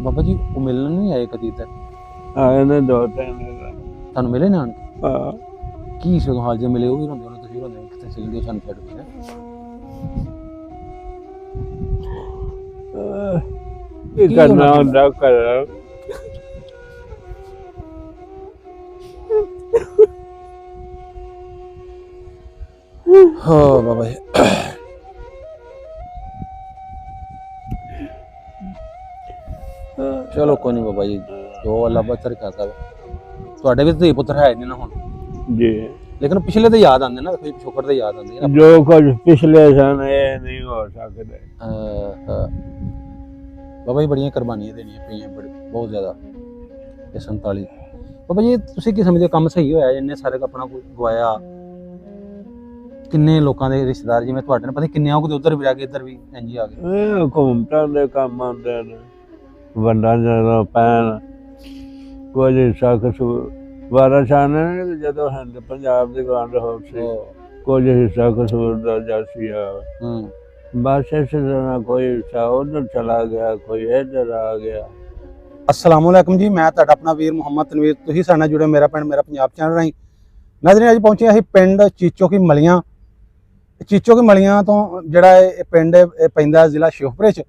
ਬਾਬਾ ਜੀ ਉਹ ਮਿਲਣ ਨਹੀਂ ਆਏ ਕਦੀ ਤੱਕ? ਆਏ ਨੇ 2-3 ਦਿਨ। ਤੁਹਾਨੂੰ ਮਿਲੇ ਨਾ? ਹਾਂ ਕੀ ਸੀ ਉਦੋਂ ਹਾਲ ਜੇ ਮਿਲੇ? ਉਹ ਵੀ ਰੋਂਦੇ ਹੋਣੇ, ਤੁਸੀਂ ਵੀ ਰੋਂਦੇ ਕਿਤੇ ਚਲ ਗਏ ਸਾਨੂੰ ਛੱਡ ਕੇ। ਕੀ ਕਰਨਾ ਹੁੰਦਾ ਕਰ। ਹਾਂ ਬਾਬਾ ਜੀ ਚਲੋ ਕੋਈ ਨਹੀਂ ਬਾਬਾ ਜੀ, ਜੋ ਅੱਲਾ ਬਚਰ ਕਰਦਾ। ਤੁਹਾਡੇ ਵੀ ਧੀ ਪੁੱਤਰ ਹੈ ਨਹੀਂ ਨਾ ਹੁਣ ਜੀ, ਲੇਕਿਨ ਪਿਛਲੇ ਤੇ ਯਾਦ ਆਉਂਦੇ ਨਾ, ਫਿਰ ਪਿਛੋਕੜ ਦੇ ਯਾਦ ਆਉਂਦੇ ਨੇ। ਜੋ ਕੁਝ ਪਿਛਲੇ ਸਨ ਇਹ ਨਹੀਂ ਹੋ ਸਕਦੇ। ਬਾਬਾ ਜੀ ਬੜੀਆਂ ਕੁਰਬਾਨੀਆਂ ਦੇਣੀਆਂ ਪਈਆਂ, ਬਹੁਤ ਜ਼ਿਆਦਾ। ਇਹ 47 ਬਾਬਾ ਜੀ ਤੁਸੀਂ ਕੀ ਸਮਝਦੇ ਹੋ, ਕੰਮ ਸਹੀ ਹੋਇਆ? ਇੰਨੇ ਸਾਰੇ ਆਪਣਾ ਕੋਈ ਗਵਾਇਆ, ਕਿੰਨੇ ਲੋਕਾਂ ਦੇ ਰਿਸ਼ਤੇਦਾਰ ਜਿਵੇਂ ਤੁਹਾਡੇ ਨੇ ਪਤਾ ਕਿੰਨੇ ਉਹ ਉਧਰ ਵੀ ਰਹਿ ਗਏ, ਇੱਧਰ ਵੀ ਇੰਝ ਆ ਗਏ। ਇਹ ਹਕੂਮਤਾਂ ਦੇ ਕੰਮ ਆਉਂਦੇ ਨੇ, ਵੰਡਾਂ ਜਦੋਂ ਪੈਣ ਕੁਝ ਹਿੱਸਾ ਕਸੂਰ ਵਾਰਸਾਂ ਨੇ। ਜਦੋਂ ਹਿੰਦ ਪੰਜਾਬ ਦੀ ਵੰਡ ਹੋ ਸੀ, ਕੁਝ ਹਿੱਸਾ ਕਸੂਰ ਦਾ ਜਾਸੀਆ। ਬਸ ਇਸ ਤਰ੍ਹਾਂ ਕੋਈ ਹਿੱਸਾ ਉਧਰ ਚਲਾ ਗਿਆ, ਕੋਈ ਇੱਧਰ ਆ ਗਿਆ। अस्सलाम वालेकुम जी, मैं ਤੁਹਾਡਾ ਆਪਣਾ ਵੀਰ ਮੁਹੰਮਦ ਤਨਵੀਰ। ਤੁਸੀਂ ਸਾਡੇ ਨਾਲ ਜੁੜੇ ਮੇਰਾ ਪਿੰਡ ਮੇਰਾ ਪੰਜਾਬ ਚੈਨਲ ਰਾਹੀਂ। ਨਾਜ਼ਰੀਨ, ਅੱਜ ਪਹੁੰਚੇ ਅਸੀਂ ਪਿੰਡ ਚੀਚੋ ਕੀ ਮਲੀਆਂ। ਚੀਚੋ ਕੀ ਮਲੀਆਂ ਤੋਂ ਜਿਹੜਾ ਇਹ ਪਿੰਡ ਇਹ ਪੈਂਦਾ ਜ਼ਿਲ੍ਹਾ ਸ਼ਿਵਪੁਰੇ 'ਚ।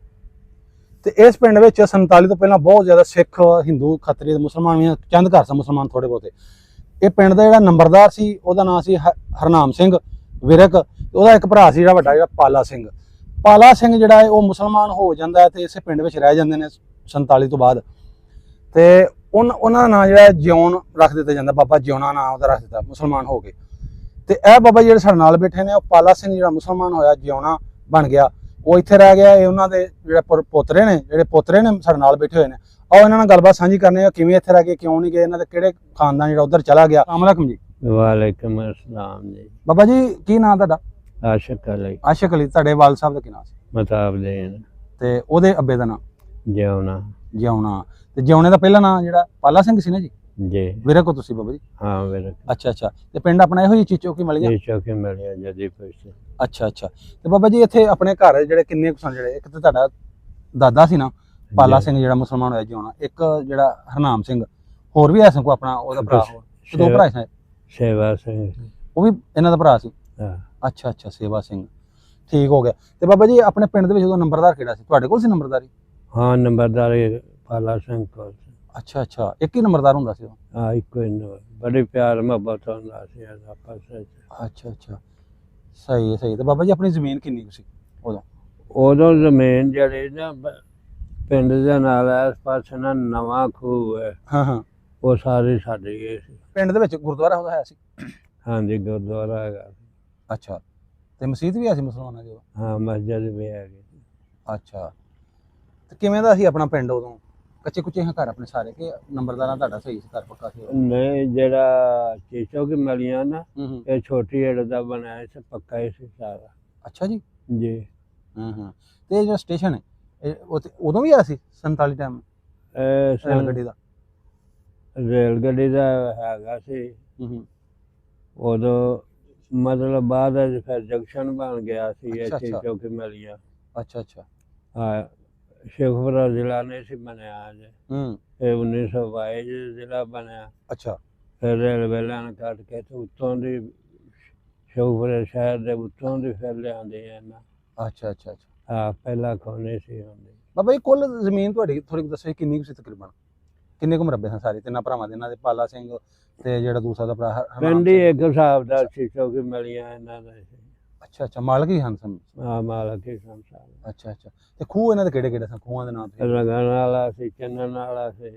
ਤੇ ਇਸ ਪਿੰਡ ਵਿੱਚ 47 ਤੋਂ ਪਹਿਲਾਂ ਬਹੁਤ ਜ਼ਿਆਦਾ ਸਿੱਖ, ਹਿੰਦੂ, ਖੱਤਰੀ, ਮੁਸਲਮਾਨ ਵੀ ਚੰਦ ਘਰ ਸਨ, ਮੁਸਲਮਾਨ ਥੋੜੇ ਬਹੁਤੇ। ਇਹ ਪਿੰਡ ਦਾ ਜਿਹੜਾ ਨੰਬਰਦਾਰ ਸੀ ਉਹਦਾ ਨਾਮ ਸੀ ਹਰਨਾਮ ਸਿੰਘ ਵਿਰਕ। ਉਹਦਾ ਇੱਕ ਭਰਾ ਸੀ ਜਿਹੜਾ ਵੱਡਾ, ਜਿਹੜਾ ਪਾਲਾ ਸਿੰਘ। ਪਾਲਾ ਸਿੰਘ ਜਿਹੜਾ ਹੈ ਉਹ ਮੁਸਲਮਾਨ ਹੋ ਜਾਂਦਾ ਹੈ ਤੇ ਇਸੇ ਪਿੰਡ ਵਿੱਚ ਰਹਿ ਜਾਂਦੇ ਨੇ 47 ਤੋਂ ਬਾਅਦ। ਤੇ ਉਹਨਾਂ ਦਾ ਨਾਂ ਜਿਹੜਾ ਜਿਉਣ ਰੱਖ ਦਿੱਤਾ ਜਾਂਦਾ, ਬਾਬਾ ਜਿਉਣਾ ਨਾਂ ਉਹਦਾ ਰੱਖ ਦਿੱਤਾ ਮੁਸਲਮਾਨ ਹੋ ਕੇ। ਤੇ ਇਹ ਬਾਬਾ ਜਿਹੜੇ ਸਾਡੇ ਨਾਲ ਬੈਠੇ ਨੇ, ਉਹ ਪਾਲਾ ਸਿੰਘ ਜਿਹੜਾ ਮੁਸਲਮਾਨ ਹੋਇਆ, ਜਿਉਣਾ ਬਣ ਗਿਆ, ਉਹ ਇੱਥੇ ਰਹਿ ਗਿਆ। ਇਹ ਉਹਨਾਂ ਦੇ ਜਿਹੜੇ ਪੋਤਰੇ ਨੇ ਸਾਡੇ ਨਾਲ ਬੈਠੇ ਹੋਏ ਨੇ। ਆਓ ਇਹਨਾਂ ਨਾਲ ਗੱਲਬਾਤ ਸਾਂਝੀ ਕਰਨੇ ਆ, ਕਿਵੇਂ ਇੱਥੇ ਰਹਿ ਗਏ, ਕਿਉਂ ਨਹੀਂ ਗਏ, ਇਹਨਾਂ ਦੇ ਕਿਹੜੇ ਖਾਨਦਾਨ ਜਿਹੜਾ ਉੱਧਰ ਚਲਾ ਗਿਆ। अस्सलाम वालेकुम जी। ਵਾਲੇਕੁਮ अस्सलाम ਜੀ। ਬਾਬਾ ਜੀ ਕੀ ਨਾਂ ਤੁਹਾਡਾ? ਆਸ਼ਕ ਅਲੀ। ਆਸ਼ਕ ਅਲੀ। ਤੁਹਾਡੇ ਵਾਲਦ ਸਾਹਿਬ ਦਾ ਕੀ ਨਾਂ ਸੀ? ਮਤਾਬ ਦੇਣ। ਤੇ ਉਹਦੇ ਅੱਬੇ ਦਾ ਨਾਂ? ਜਿਉਣਾ। ਜਿਉਣਾ। ਤੇ ਜਿਉਣੇ ਦਾ ਪਹਿਲਾ ਨਾਂ ਜਿਹੜਾ ਪਾਲਾ ਸਿੰਘ ਸੀ ਨਾ ਜੀ? ਜੀ। ਵਿਰਕ ਹੋ ਤੁਸੀਂ ਬਾਬਾ ਜੀ? ਹਾਂ ਵਿਰਕ। ਅੱਛਾ। ਤੇ ਪਿੰਡ ਆਪਣਾ ਇਹੋ ਹੀ ਚੀਚੋ ਕੀ ਮਲੀਆਂ? ਚੀਚੋ ਕੀ ਮਲੀਆਂ ਜਦੀਪੁਰ ਸੇ। ਅੱਛਾ। ਤੇ ਬਾਬਾ ਜੀ ਇੱਥੇ ਆਪਣੇ ਘਰ ਜਿਹੜੇ ਕਿੰਨੇ ਕੁ ਸਨ? ਜਿਹੜੇ ਇੱਕ ਤਾਂ ਤੁਹਾਡਾ ਦਾਦਾ ਸੀ ਨਾ ਪਾਲਾ ਸਿੰਘ ਜਿਹੜਾ ਮੁਸਲਮਾਨ ਹੋਇਆ ਜਿਉਣਾ, ਇੱਕ ਜਿਹੜਾ ਹਰਨਾਮ ਸਿੰਘ, ਹੋਰ ਵੀ ਐਸਾ ਕੋ ਆਪਣਾ ਉਹਦਾ ਭਰਾ? ਹੋਰ ਦੋ ਭਰਾ ਸੀ? ਸੇਵਾ ਸਿੰਘ ਉਹ ਵੀ ਇਹਨਾਂ ਦਾ ਭਰਾ ਸੀ? ਹਾਂ। ਅੱਛਾ ਸੇਵਾ ਸਿੰਘ, ਠੀਕ ਹੋ ਗਿਆ। ਤੇ ਬਾਬਾ ਜੀ ਆਪਣੇ ਪਿੰਡ ਦੇ ਵਿੱਚ ਉਦੋਂ ਨੰਬਰਦਾਰ ਕਿਹੜਾ ਸੀ? ਤੁਹਾਡੇ ਕੋਲ ਸੀ ਨੰਬਰਦਾਰੀ? ਹਾਂ ਨੰਬਰਦਾਰ ਪਾਲਾ ਸਿੰਘ ਕੋਲ। ਅੱਛਾ, ਇੱਕ ਹੀ ਨੰਬਰਦਾਰ ਹੁੰਦਾ ਸੀ? ਹਾਂ ਇੱਕੋ ਹੀ। ਬੜੀ ਪਿਆਰ ਮੁਹੱਬਤ ਹੁੰਦਾ ਸੀ ਆਪਸ ਵਿੱਚ। ਅੱਛਾ, ਸਹੀ ਹੈ। ਤੇ ਬਾਬਾ ਜੀ ਆਪਣੀ ਜ਼ਮੀਨ ਕਿੰਨੀ ਕੁ ਸੀ ਉਦੋਂ ਜ਼ਮੀਨ ਜਿਹੜੀ ਨਾ ਪਿੰਡ ਦੇ ਨਾਲ ਇਸ ਪਾਸੇ ਨਾ ਨਵਾਂ ਖੂਹ ਹੈ। ਹਾਂ। ਉਹ ਸਾਰੀ ਸਾਡੀ ਇਹ ਸੀ। ਪਿੰਡ ਦੇ ਵਿੱਚ ਗੁਰਦੁਆਰਾ ਹੁੰਦਾ ਹੈ ਸੀ? ਹਾਂਜੀ ਗੁਰਦੁਆਰਾ ਹੈਗਾ। ਅੱਛਾ। ਤੇ ਮਸਜਿਦ ਵੀ ਹੈ ਸੀ ਮੁਸਲਮਾਨਾਂ ਦੀ? ਹਾਂ ਮਸਜਿਦ ਵੀ ਹੈਗੀ। ਅੱਛਾ। ਤੇ ਕਿਵੇਂ ਦਾ ਸੀ ਆਪਣਾ ਪਿੰਡ ਉਦੋਂ? ਕੱਚੇ ਕੁੱਚੇ ਘਰ ਆਪਣੇ ਸਾਰੇ, ਕਿ ਨੰਬਰਦਾਰਾਂ ਤੁਹਾਡਾ ਸਹੀ ਸੀ ਘਰ ਪੱਕਾ ਸੀ? ਨਹੀਂ, ਜਿਹੜਾ ਚੀਚੋ ਕੀ ਮਲੀਆਂ ਨਾ, ਇਹ ਛੋਟੀ ਏੜ ਦਾ ਬਣਾਇਆ ਸੀ, ਪੱਕਾ ਹੀ ਸੀ ਸਾਰਾ। ਅੱਛਾ ਜੀ। ਤੇ ਇਹ ਜਿਹੜਾ ਸਟੇਸ਼ਨ ਹੈ ਉਦੋਂ ਵੀ ਆਇਆ ਸੀ 47 ਟਾਈਮ ਰੇਲ ਗੱਡੀ ਦਾ? ਰੇਲ ਗੱਡੀ ਦਾ ਹੈਗਾ ਸੀ ਉਦੋਂ, ਮਤਲਬ ਬਾਅਦ ਫਿਰ ਜੰਕਸ਼ਨ ਬਣ ਗਿਆ ਸੀ ਇਹ ਚੀਚੋ ਕੀ ਮਲੀਆਂ। ਅੱਛਾ। ਹਾਂ ਸ਼ੇਖਪੁਰਾ ਜ਼ਿਲ੍ਹਾ ਨਹੀਂ ਸੀ ਬਣਿਆ ਅਜੇ। ਇਹ 1922 ਜ਼ਿਲ੍ਹਾ ਬਣਿਆ। ਅੱਛਾ। ਫਿਰ ਰੇਲਵੇ ਲਾਈਨ ਕੱਟ ਕੇ ਤੇ ਉੱਤੋਂ ਦੀ ਸ਼ੇਖਪੁਰੇ ਸ਼ਹਿਰ ਦੇ ਉੱਤੋਂ ਦੀ ਫਿਰ ਲਿਆਂਦੇ ਇਹਨਾਂ। ਅੱਛਾ। ਹਾਂ ਪਹਿਲਾਂ ਕੋਨੇ ਸੀ ਹੁੰਦੀ। ਬਾਬਾ ਜੀ ਕੁੱਲ ਜ਼ਮੀਨ ਤੁਹਾਡੀ ਥੋੜੀ ਦੱਸੋ ਕਿੰਨੀ ਕੁ ਸੀ ਤਕਰੀਬਨ? ਕਿੰਨੇ ਕੁ ਮਰਬੇ ਸਨ ਸਾਰੇ ਤਿੰਨਾਂ ਭਰਾਵਾਂ ਦੇ, ਇਹਨਾਂ ਦੇ ਪਾਲਾ ਸਿੰਘ ਤੇ ਜਿਹੜਾ ਦੂਸਰਾ ਦਾ ਭਰਾ? ਪਿੰਡ ਹੀ ਇੱਕ ਹਿਸਾਬ ਦਾ ਚੀਚੋ ਕੀ ਮਲੀਆਂ ਇਹਨਾਂ ਦਾ ਸੀ। ਅੱਛਾ ਮਾਲਕ ਹੀ ਹਨ ਸਨ? ਹਾਂ ਮਾਲਕ ਹੀ ਸਨ ਸਾਰੇ। ਅੱਛਾ। ਤੇ ਖੂਹ ਇਹਨਾਂ ਦੇ ਕਿਹੜੇ ਸਨ? ਖੂਹਾਂ ਦੇ ਨਾਮ? ਰਗਣ ਵਾਲਾ ਸੀ, ਚੰਨਣ ਵਾਲਾ ਸੀ,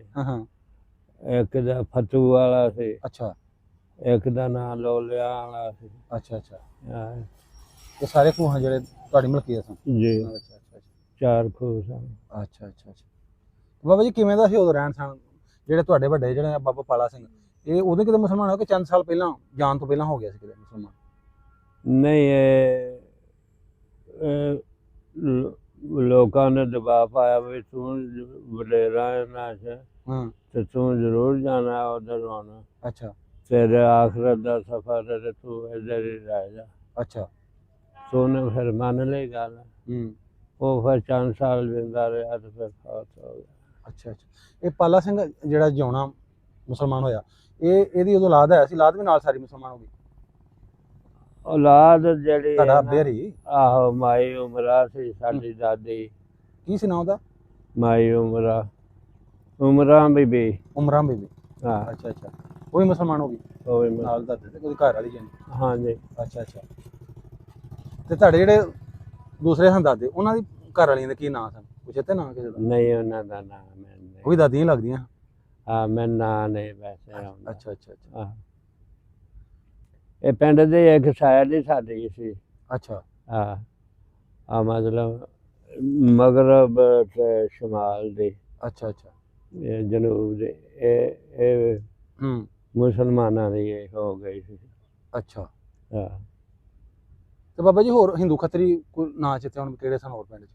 ਇੱਕ ਦਾ ਫਤੂ ਵਾਲਾ ਸੀ। ਅੱਛਾ। ਇੱਕ ਦਾ ਨਾਂ ਲੋਲਿਆ ਵਾਲਾ ਸੀ। ਅੱਛਾ। ਹਾਂ ਇਹ ਸਾਰੇ ਖੂਹਾਂ ਜਿਹੜੇ ਤੁਹਾਡੀ ਮਲਕੀਅਤ ਸਨ? ਜੀ। ਅੱਛਾ। 4 ਖੂਹ ਸਨ। ਅੱਛਾ। ਬਾਬਾ ਜੀ ਕਿਵੇਂ ਦਾ ਸੀ ਉਦੋਂ ਰਹਿਣ ਸਹਿਣ? ਜਿਹੜੇ ਤੁਹਾਡੇ ਵੱਡੇ ਜਿਹੜੇ ਬਾਬਾ ਪਾਲਾ ਸਿੰਘ, ਇਹ ਉਹਦੇ ਕਿਤੇ ਮੁਸਲਮਾਨ ਹੋ ਕੇ ਚੰਦ ਸਾਲ ਪਹਿਲਾਂ ਜਾਣ ਤੋਂ ਪਹਿਲਾਂ ਹੋ ਗਿਆ ਸੀ ਕਿਤੇ ਮੁਸਲਮਾਨ? ਨਹੀਂ, ਇਹ ਲੋਕਾਂ ਨੇ ਦਬਾਅ ਪਾਇਆ ਵੀ ਤੂੰ ਵਡੇਰਾ ਇਹਨਾਂ 'ਚ ਤੇ ਤੂੰ ਜ਼ਰੂਰ ਜਾਣਾ ਉੱਧਰ ਆਉਣਾ। ਅੱਛਾ। ਤੇਰੇ ਆਖਰਤ ਦਾ ਸਫ਼ਰ ਹੈ ਤੇ ਤੂੰ ਇੱਧਰ ਹੀ ਰਹਿ ਜਾ। ਅੱਛਾ। ਤੂੰ ਉਹਨੇ ਫਿਰ ਮੰਨ ਲਈ ਗੱਲ। ਉਹ ਫਿਰ ਚੰਦ ਸਾਲ ਜਿੰਦਾ ਰਿਹਾ ਤੇ ਫਿਰ ਫੌਤ ਹੋ ਗਿਆ। ਅੱਛਾ ਅੱਛਾ। ਇਹ ਪਾਲਾ ਸਿੰਘ ਜਿਹੜਾ ਜਿਉਣਾ ਮੁਸਲਮਾਨ ਹੋਇਆ, ਇਹਦੀ ਉਦੋਂ ਔਲਾਦ ਹੈ ਸੀ, ਔਲਾਦ ਵੀ ਨਾਲ ਸਾਰੀ ਮੁਸਲਮਾਨ ਹੋ ਗਈ? ਔਲਾਦ ਜਿਹੜੀ ਤੁਹਾਡਾ ਹੈ ਅੱਬੇ ਨਾ, ਹਰੀ ਆਹੋ ਮਾਈ ਉਮਰਾ ਸੀ ਸਾਡੀ ਦਾਦੀ, ਕੀ ਸੀ ਨਾਂ ਉਹਦਾ? ਮਾਈ ਉਮਰਾ ਬੀਬੀ। ਉਮਰਾਂ ਬੀਬੀ। ਹਾਂ ਅੱਛਾ ਅੱਛਾ, ਉਹ ਵੀ ਮੁਸਲਮਾਨ ਹੋ ਗਈ ਉਹ ਵੀ ਨਾਲ ਦਾਦੇ ਤੇ ਉਹਦੀ ਘਰ ਵਾਲੀ ਜਾਨੀ? ਹਾਂਜੀ। ਅੱਛਾ ਅੱਛਾ। ਤੇ ਤੁਹਾਡੇ ਜਿਹੜੇ ਦੂਸਰੇ ਹਨ ਦਾਦੇ, ਉਹਨਾਂ ਦੀ ਘਰ ਵਾਲੀਆਂ ਦੇ ਕੀ ਨਾਂ ਸਨ? ਕੁਛ ਇੱਥੇ ਨਾਂ ਕਿਸੇ ਦਾ? ਨਹੀਂ ਉਹਨਾਂ ਦਾ ਨਾਂ ਮੈਨੂੰ ਉਹ ਵੀ ਨਹੀਂ। ਦਾਦੀਆਂ ਹੀ ਲੱਗਦੀਆਂ? ਹਾਂ ਮੈਂ ਨਾਂ ਨਹੀਂ ਵੈਸੇ ਆਉਂਦਾ। ਅੱਛਾ ਅੱਛਾ ਅੱਛਾ। ਆਹ ਇਹ ਪਿੰਡ ਦੇ ਇੱਕ ਸ਼ਾਇਰ ਦੀ ਸਾਡੀ ਸੀ। ਅੱਛਾ ਆ ਮਤਲਬ ਮਗਰਬ ਤੇ ਸ਼ਮਾਲ ਦੇ, ਅੱਛਾ ਅੱਛਾ। ਇਹ ਜਨੂਬ ਦੇ, ਇਹ ਹੂੰ। ਮੁਸਲਮਾਨਾਂ ਦੀ ਇਹ ਹੋ ਗਈ ਸੀ। ਅੱਛਾ। ਹਾਂ ਤੇ ਬਾਬਾ ਜੀ ਹੋਰ ਹਿੰਦੂ ਖੱਤਰੀ ਕੋਈ ਨਾਂ ਚੇਤੇ ਹੁਣ ਕਿਹੜੇ ਸਨ ਹੋਰ ਪਿੰਡ 'ਚ?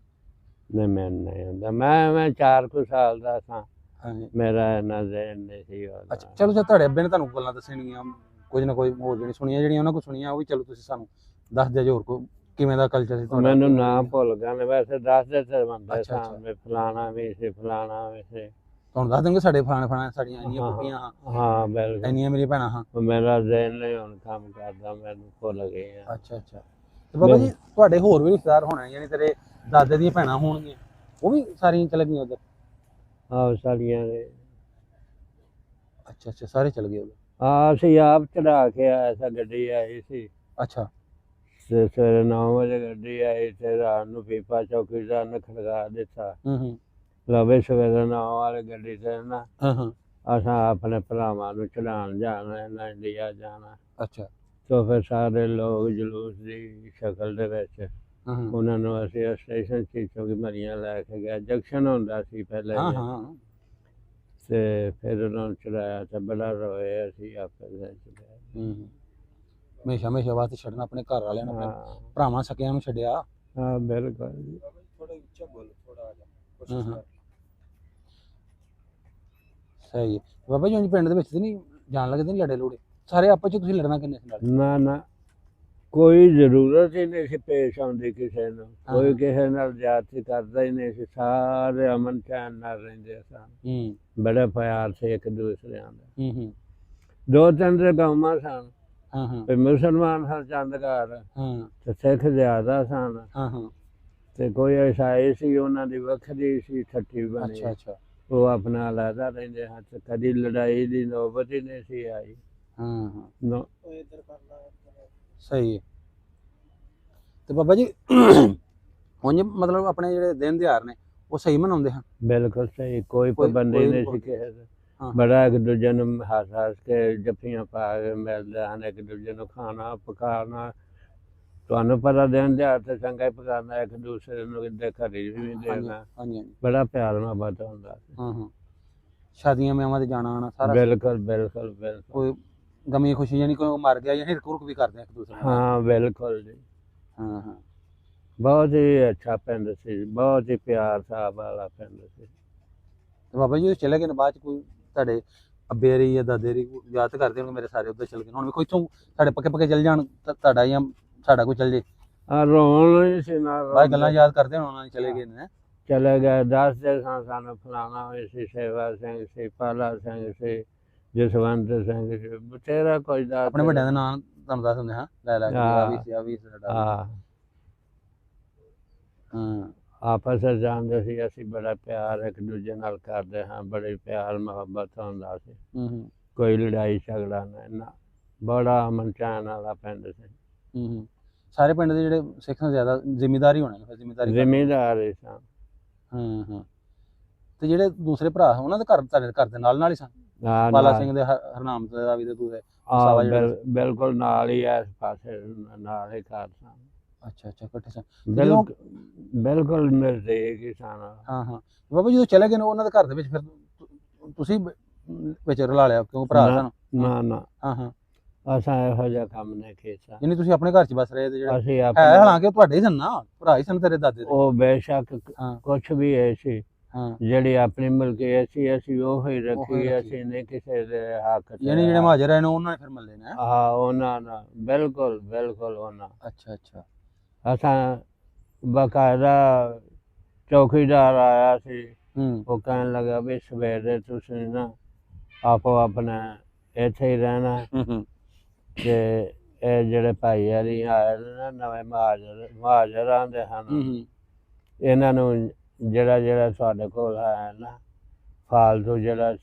ਨਹੀਂ ਮੈਨੂੰ ਨਹੀਂ ਹੁੰਦਾ, ਮੈਂ 4 ਕੁ ਸਾਲ ਦਾ ਸਾਂ, ਹਾਂਜੀ। ਮੇਰਾ ਇੰਨਾ ਜ਼ਹਿਨ ਨਹੀਂ ਸੀ ਅੱਛਾ ਉਹਦਾ। ਚਲੋ ਜੇ ਤੁਹਾਡੇ ਅੱਬੇ ਨੇ ਤੁਹਾਨੂੰ ਗੱਲਾਂ ਦੱਸਣੀਆਂ ਕੁਝ ਨਾ ਕੋਈ ਹੋਰ ਜਿਹੜੀ ਸੁਣੀਆਂ, ਜਿਹੜੀਆਂ ਉਹਨਾਂ ਕੋਲ ਸੁਣੀਆਂ, ਉਹ ਵੀ ਚਲੋ ਤੁਸੀਂ ਸਾਨੂੰ ਦੱਸ ਦਿਓ। ਹੋਰ ਕੋਈ ਕਿਵੇਂ ਦਾ ਕਲਚਰ ਸੀ ਤੁਹਾਡਾ? ਮੈਨੂੰ ਨਾਂ ਭੁੱਲ ਗਿਆ ਨੇ, ਵੈਸੇ ਦੱਸਦੇ ਤੇ ਬੰਦੇ ਅੱਛਾ, ਸਾਂ ਵੀ ਫਲਾਣਾ ਵੀ ਸੀ, ਫਲਾਣਾ ਵੀ ਸੀ। ਤੁਹਾਨੂੰ ਦੱਸ ਦੇਣਗੇ ਸਾਡੇ ਫਲਾਣੇ ਸਾਡੀਆਂ ਇੰਨੀਆਂ ਕੁੱਟੀਆਂ ਹਾਂ, ਹਾਂ ਬਿਲਕੁਲ। ਇੰਨੀਆਂ ਮੇਰੀਆਂ ਭੈਣਾਂ ਹਾਂ। ਮੇਰਾ ਜ਼ਹਿਨ ਨਹੀਂ ਹੁਣ ਕੰਮ ਕਰਦਾ, ਮੈਨੂੰ ਭੁੱਲ ਗਏ ਆ। ਅੱਛਾ ਅੱਛਾ। ਤੇ ਬਾਬਾ ਜੀ ਤੁਹਾਡੇ ਹੋਰ ਵੀ ਰਿਸ਼ਤੇਦਾਰ ਹੋਣੇ, ਯਾਨੀ ਤੇਰੇ ਦਾਦੇ ਦੀਆਂ ਭੈਣਾਂ ਹੋਣਗੀਆਂ, ਉਹ ਵੀ ਸਾਰੀਆਂ ਚਲੇ ਗਈਆਂ ਉਧਰ? ਆਹ ਸਾਡੀਆਂ ਦੇ। ਅੱਛਾ ਅੱਛਾ, ਸਾਰੇ ਚਲੇ ਗਏ ਉਧਰ? ਅਸੀਂ ਆਪ ਚੜਾ ਕੇ ਆਇਆ ਸਾਂ, ਗੱਡੀ ਆਈ ਸੀ ਅੱਛਾ। ਤੇ ਸਵੇਰੇ 9 ਵਜੇ ਗੱਡੀ ਆਈ ਤੇ ਰਾਤ ਨੂੰ ਪੀਪਾ ਚੌਕੀਦਾਰ ਨੇ ਖੜਕਾ ਦਿੱਤਾ। ਹੂੰ। ਲਵੇ ਸਵੇਰੇ 9 ਵਾਲੀ ਗੱਡੀ ਤੇ ਨਾ ਹਾਂ। ਅਸਾਂ ਆਪਣੇ ਭਰਾਵਾਂ ਨੂੰ ਚੜਾਉਣ ਜਾਣਾ, ਨਾ ਇੰਡੀਆ ਜਾਣਾ। ਅੱਛਾ। ਤੋ ਫਿਰ ਸਾਰੇ ਲੋਕ ਜਲੂਸ ਦੀ ਸ਼ਕਲ ਦੇ ਵਿੱਚ ਹਾਂ ਉਹਨਾਂ ਨੂੰ ਅਸੀਂ ਸਟੇਸ਼ਨ ਚੀਚੋ ਕੀ ਮਰੀਆਂ ਲੈ ਕੇ ਗਏ, ਜੰਕਸ਼ਨ ਹੁੰਦਾ ਸੀ ਪਹਿਲੇ ਹਾਂ। ਜਿਹਾ। ਹਾਂ। ਤੇ ਫਿਰ ਉਹਨਾਂ ਨੂੰ ਚੜਾਇਆ ਤੇ ਬੜਾ ਰੋਏ ਅਸੀਂ ਆਪਸ ਵਿੱਚ। ਹਮੇਸ਼ਾ ਹਮੇਸ਼ਾ ਵਾਸਤੇ ਛੱਡਣਾ ਆਪਣੇ ਘਰ ਵਾਲਿਆਂ ਨੂੰ, ਆਪਣੇ ਹਾਂ ਭਰਾਵਾਂ ਸਕਿਆਂ ਨੂੰ ਛੱਡਿਆ। ਹਾਂ ਬਿਲਕੁਲ ਜੀ। ਸਹੀ ਹੈ ਬਾਬਾ ਜੀ। ਪਿੰਡ ਦੇ ਵਿੱਚ ਤੇ ਨਹੀਂ ਜਾਣ ਲੱਗਦੇ, ਨਹੀਂ ਲੜੇ ਲੋੜੇ ਸਾਰੇ ਆਪਸ ਚ? ਤੁਸੀਂ ਲੜਨਾ ਕਿੰਨੇ ਸੀ ਨਾਲ? ਨਾ ਕੋਈ ਜ਼ਰੂਰਤ ਹੀ ਨਹੀਂ ਸੀ ਪੇਸ਼ ਆਉਂਦੀ ਕਿਸੇ ਨੂੰ, ਕੋਈ ਕਿਸੇ ਨਾਲ ਜਾਤੀ ਕਰਦਾ ਹੀ ਨਹੀਂ ਸੀ, ਸਾਰੇ ਅਮਨ ਚੈਨ ਨਾਲ ਰਹਿੰਦੇ ਸਨ। ਬੜੇ ਪਿਆਰ ਸੀ ਇੱਕ ਦੂਸਰਿਆਂ ਦਾ। 2-3 ਦੇ ਗਾਵਾਂ ਸਨ, ਤੇ ਮੁਸਲਮਾਨ ਸਨ ਚੰਦ ਘਰ, ਤੇ ਸਿੱਖ ਜ਼ਿਆਦਾ ਸਨ, ਤੇ ਕੋਈ ਈਸਾਈ ਸੀ, ਉਹਨਾਂ ਦੀ ਵੱਖਰੀ ਸੀ ਠੱਠੀ ਬਣੀ। ਅੱਛਾ। ਉਹ ਆਪਣਾ ਅਲੱਗਾ ਰਹਿੰਦੇ ਹਨ, ਤੇ ਕਦੀ ਲੜਾਈ ਦੀ ਨੌਬਤ ਹੀ ਨਹੀਂ ਸੀ ਆਈ। ਸਹੀ ਹੈ। ਤੇ ਬਾਬਾ ਜੀ ਉਂਝ ਮਤਲਬ ਆਪਣੇ ਜਿਹੜੇ ਦਿਨ ਤਿਉਹਾਰ ਨੇ ਉਹ ਸਹੀ ਮਨਾਉਂਦੇ ਹਨ? ਬਿਲਕੁਲ ਸਹੀ, ਕੋਈ ਪਾਬੰਦੀ ਨਹੀਂ ਸੀ ਕਿਸੇ ਦੀ। ਬੜਾ ਇੱਕ ਦੂਜੇ ਨੂੰ ਹੱਸ ਕੇ ਜੱਫੀਆਂ ਪਾ ਕੇ ਮਿਲਦੇ ਹਨ, ਇੱਕ ਦੂਜੇ ਨੂੰ ਖਾਣਾ ਪਕਾਉਣਾ। ਤੁਹਾਨੂੰ ਪਤਾ ਦਿਨ ਤਿਉਹਾਰ ਤੇ ਚੰਗਾ ਹੀ ਪਕਾਉਣਾ, ਇੱਕ ਦੂਸਰੇ ਨੂੰ ਕਿਤੇ ਘਰੇ ਵੀ ਦੇਣਾ। ਬੜਾ ਪਿਆਰ ਮੁਹੱਬਤ ਹੁੰਦਾ ਸੀ। ਸ਼ਾਦੀਆਂ ਵਿਆਹਾਂ ਤੇ ਜਾਣਾ ਆਉਣਾ ਸਾਰਾ? ਬਿਲਕੁਲ। ਕੋਈ ਗਮੀ ਖੁਸ਼ੀ ਜਾਨੀ ਕੋਈ ਮਰ ਗਿਆ ਜਾਂ ਹਿਰਕ ਹੁਰਕ ਵੀ ਕਰਦੇ ਇੱਕ ਦੂਸਰੇ ਨਾਲ? ਹਾਂ ਬਿਲਕੁਲ ਜੀ। ਹਾਂ। ਬਹੁਤ ਹੀ ਅੱਛਾ ਪਿੰਡ ਸੀ, ਬਹੁਤ ਹੀ ਪਿਆਰ ਸਾਹ ਵਾਲਾ ਪਿੰਡ ਸੀ। ਤੇ ਬਾਬਾ ਜੀ ਚਲੇ ਗਏ ਨੇ ਬਾਅਦ ਚ ਕੋਈ ਤੁਹਾਡੇ ਅੱਬੇ ਰੀ ਜਾਂ ਦਾਦੇ ਰੀ ਯਾਦ ਕਰਦੇ ਹੋਣਗੇ ਮੇਰੇ ਸਾਰੇ ਉੱਧਰ ਚਲੇ ਗਏ, ਹੁਣ ਵੀ ਕੋਈ ਇੱਥੋਂ ਸਾਡੇ ਪੱਕੇ ਚਲ ਜਾਣ ਤੁਹਾਡਾ ਜਾਂ ਸਾਡਾ ਕੋਈ ਚਲ ਜੇ? ਰੋਣ ਨਹੀਂ ਸੀ ਨਾ, ਬਾਅਦ ਗੱਲਾਂ ਯਾਦ ਕਰਦੇ ਹੁਣ ਉਹਨਾਂ ਨੇ ਚਲੇ ਗਏ ਨੇ? ਚਲੇ ਗਏ, ਦੱਸਦੇ ਸਾਂ ਸਾਨੂੰ ਫਲਾਣਾ ਹੋਏ ਸੀ, ਸੇਵਾ ਸਿੰਘ ਸੀ, ਪਾਲਾ ਸਿੰਘ ਸੀ, ਜਸਵੰਤ ਸਿੰਘ ਸੀ, ਬਥੇਰਾ ਕੁਝ ਦੱਸ। ਆਪਣੇ ਵੱਡਿਆਂ ਦਾ ਨਾਮ ਤੁਹਾਨੂੰ ਦੱਸ ਦਿੰਦੇ? ਹਾਂ ਲੈ ਕੇ ਆ ਵੀ ਸਾਡਾ। ਹਾਂ ਆਪਸ ਵਿੱਚ ਜਾਂਦੇ ਸੀ, ਅਸੀਂ ਬੜਾ ਪਿਆਰ ਇੱਕ ਦੂਜੇ ਨਾਲ ਕਰਦੇ ਹਾਂ, ਬੜੇ ਪਿਆਰ ਮੁਹੱਬਤ ਹੁੰਦਾ ਸੀ, ਕੋਈ ਲੜਾਈ ਝਗੜਾ ਨਹੀਂ ਨਾ, ਬੜਾ ਅਮਨ ਚੈਨ ਵਾਲਾ ਪਿੰਡ ਸੀ। ਸਾਰੇ ਪਿੰਡ ਦੇ ਜਿਹੜੇ ਸਿੱਖ ਜ਼ਿਆਦਾ ਜ਼ਿਮੀਦਾਰ ਹੀ ਹੋਣੇ ਨੇ? ਜ਼ਿਮੀਦਾਰ ਹੀ ਸਨ। ਤੇ ਜਿਹੜੇ ਦੂਸਰੇ ਭਰਾ ਉਹਨਾਂ ਦੇ ਘਰ ਤੁਹਾਡੇ ਘਰ ਦੇ ਨਾਲ ਹੀ ਸਨ? ਪਾਲਾ ਸਿੰਘ ਦੇ, ਹਰਨਾਮ ਦਾ ਵੀ ਤੇ ਦੂਸਰੇ? ਬਿਲਕੁਲ ਨਾਲ ਹੀ, ਇਸ ਪਾਸੇ ਨਾਲ ਹੀ ਘਰ ਸਨ। ਅੱਛਾ ਇਕੱਠੇ ਸਨ? ਬਿਲਕੁਲ ਮਿਲਦੇ ਕਿ ਸਨ। ਬਾਬਾ ਜਦੋਂ ਚਲੇ ਗਏ ਨੇ ਉਹਨਾਂ ਦੇ ਘਰ ਦੇ ਵਿੱਚ ਫਿਰ ਤੁਸੀਂ ਵਿੱਚ ਰਲਾ ਲਿਆ ਕਿਉਂ ਭਰਾ ਸਨ? ਨਾ ਅਸਾਂ ਇਹੋ ਜਿਹਾ ਕੰਮ ਨਹੀਂ ਕੀਤਾ। ਯਾਨੀ ਤੁਸੀਂ ਆਪਣੇ ਘਰ 'ਚ ਬਸ ਰਹੇ? ਅਸੀਂ ਹਾਲਾਂਕਿ ਤੁਹਾਡੇ ਹੀ ਸਨ ਨਾ, ਭਰਾ ਹੀ ਸਨ ਤੇਰੇ ਦਾਦੇ ਦੇ? ਉਹ ਬੇਸ਼ੱਕ ਕੁਛ ਵੀ ਹੈ ਸੀ, ਜਿਹੜੀ ਆਪਣੀ ਮਲਕੀਅਤ ਸੀ ਅਸੀਂ ਉਹ ਹੀ ਰੱਖੀ, ਅਸੀਂ ਨਹੀਂ ਕਿਸੇ ਦੇ ਹੱਕ। ਯਾਨੀ ਜਿਹੜੇ ਮਹਾਜਰ ਆਏ ਨੇ ਉਹਨਾਂ ਨੇ ਫਿਰ ਮੱਲੇ ਨੇ? ਹਾਂ ਉਹਨਾਂ ਨਾਲ ਬਿਲਕੁਲ ਉਹਨਾਂ। ਅੱਛਾ ਅਸਾਂ ਬਕਾਇਦਾ ਚੌਕੀਦਾਰ ਆਇਆ ਸੀ, ਉਹ ਕਹਿਣ ਲੱਗਾ ਵੀ ਸਵੇਰੇ ਤੁਸੀਂ ਨਾ ਆਪੋ ਆਪਣਾ ਇੱਥੇ ਹੀ ਰਹਿਣਾ ਤੇ ਇਹ ਜਿਹੜੇ ਭਾਈ ਹਰੀ ਆਏ ਨੇ ਨਾ ਨਵੇਂ ਮਹਾਜਰ ਆਉਂਦੇ ਹਨ ਇਹਨਾਂ ਨੂੰ ਜਿਹੜਾ ਤੁਹਾਡੇ ਕੋਲ ਹੈ ਨਾ ਫਾਲਤੂ ਜਿਹੜਾ